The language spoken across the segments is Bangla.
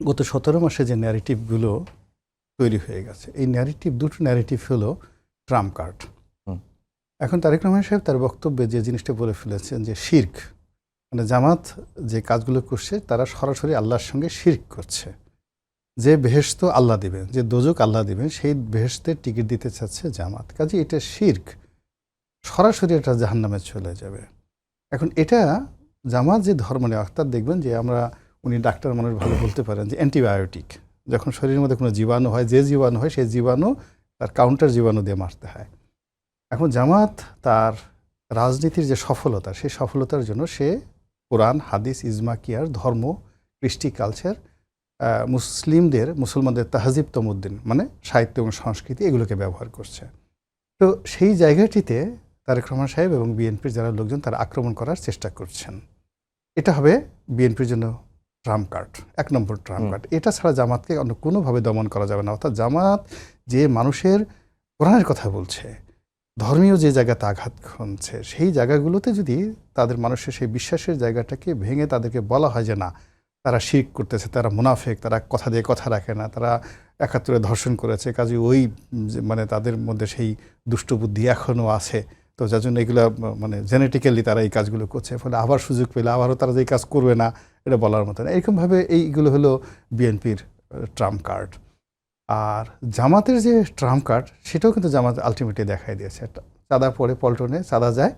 গত ১৭ মাসে যে ন্যারেটিভগুলো তৈরি হয়ে গেছে, এই দুটো ন্যারেটিভ হলো ট্রাম্প কার্ড। এখন তারেক রহমান সাহেব তার বক্তব্যে যে জিনিসটা বলে ফেলেছেন যে শিরক, মানে জামাত যে কাজগুলো করছে তারা সরাসরি আল্লাহর সঙ্গে শিরক করছে। যে বেহেশত আল্লাহ দিবেন, যে দোজক আল্লাহ দিবেন, সেই বেহেশতের টিকিট দিতে চাচ্ছে জামাত। কাজে এটা শিরক, সরাসরি এটা জাহান্নামে চলে যাবে। এখন এটা জামাত যে ধর্ম নেওয়া, অর্থাৎ দেখবেন যে উনি ডাক্তার মানুষ ভালো বলতে পারেন যে অ্যান্টিবায়োটিক, যখন শরীরের মধ্যে কোনো জীবাণু হয়, যে জীবাণু হয় সেই জীবাণু তার কাউন্টার জীবাণু দিয়ে মারতে হয়। এখন জামাত তার রাজনীতির যে সফলতা, সেই সফলতার জন্য সে কোরআন, হাদিস, ইজমা, কিয়ার, ধর্ম, কৃষ্টি, কালচার, মুসলমানদের তাহজিব তমুদ্দিন, মানে সাহিত্য এবং সংস্কৃতি, এগুলোকে ব্যবহার করছে। তো সেই জায়গাটিতে তারেক রহমান সাহেব এবং বিএনপির যারা লোকজন তারা আক্রমণ করার চেষ্টা করছেন। এটা হবে বিএনপির জন্য ট্রাম্প কার্ড, ১ নম্বর ট্রাম্প কার্ড। এটা ছাড়া জামাতকে অন্য কোনোভাবে দমন করা যাবে না। অর্থাৎ জামাত যে মানুষের কোরআনের কথা বলছে, ধর্মীয় যে জায়গাতে আঘাত খুনছে, সেই জায়গাগুলোতে যদি তাদের মানুষের সেই বিশ্বাসের জায়গাটাকে ভেঙে তাদেরকে বলা হয় যে না, তারা শিরক করতেছে, তারা মুনাফেক, তারা কথা দিয়ে কথা রাখে না, তারা ৭১-এ ধর্ষণ করেছে, কাজে ওই মানে তাদের মধ্যে সেই দুষ্টবুদ্ধি এখনও আছে, তো যার জন্য এগুলো মানে জেনেটিক্যালি তারা এই কাজগুলো করছে, ফলে আবার সুযোগ পেলে আবারও তারা যে কাজ করবে না, এটা বলার মতো না। এরকমভাবে এইগুলো হলো বিএনপির ট্রাম্প কার্ড। আর জামাতের যে ট্রাম্প কার্ড, সেটাও কিন্তু জামাত আলটিমেটলি দেখাই দিয়েছে। চাঁদা পড়ে পল্টনে, চাঁদা যায়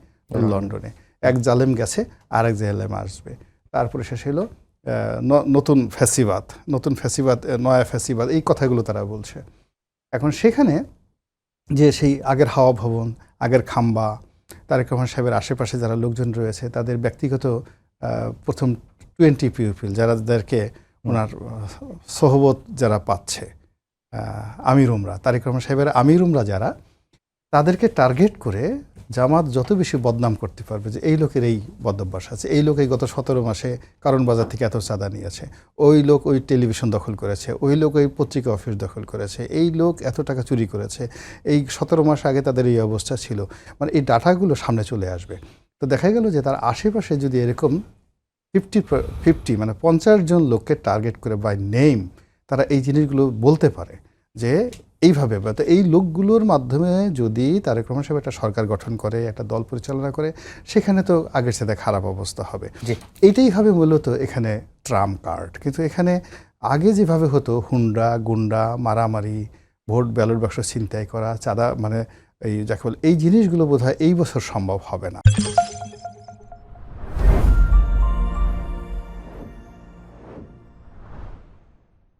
লন্ডনে, এক জালেম গেছে আর এক জালেম আসবে। তারপরে শেষ হলো নতুন ফ্যাসিবাদ, নয়া ফ্যাসিবাদ, এই কথাগুলো তারা বলছে। এখন সেখানে যে সেই আগের হাওয়া ভবন, আগের খাম্বা, তারেক রহমান সাহেবের আশেপাশে যারা লোকজন রয়েছে, তাদের ব্যক্তিগত প্রথম 20 পিউপিল যাদেরকে ওনার সোহবত যারা পাচ্ছে, আমির উমরা, তারেক রহমান সাহেবের আমির উমরা যারা, তাদেরকে টার্গেট করে জামাত যত বেশি বদনাম করতে পারবে যে এই লোকের এই বদভ্যাস আছে, এই লোক এই গত ১৭ মাসে কারণ বাজার থেকে এত চাঁদা নিয়েছে, ওই লোক ওই টেলিভিশন দখল করেছে, ওই লোক ওই পত্রিকা অফিস দখল করেছে, এই লোক এত টাকা চুরি করেছে, এই ১৭ মাস আগে তাদের এই অবস্থা ছিল, মানে এই ডাটাগুলো সামনে চলে আসবে। তো দেখা গেল যে তার আশেপাশে যদি এরকম 50 মানে 50 জন লোককে টার্গেট করে বাই নেম তারা এই জিনিসগুলো বলতে পারে যে এইভাবে, তো এই লোকগুলোর মাধ্যমে যদি তারেক রহমান সাহেব একটা সরকার গঠন করে, একটা দল পরিচালনা করে, সেখানে তো আগের সাথে খারাপ অবস্থা হবে। এইটাই হবে মূলত এখানে ট্রাম্প কার্ড। কিন্তু এখানে আগে যেভাবে হতো হুন্ডা, গুন্ডা, মারামারি, ভোট ব্যালট বাক্স ছিনতাই করা, চাঁদা, মানে এই যাকে বলে, এই জিনিসগুলো বোধহয় এই বছর সম্ভব হবে না।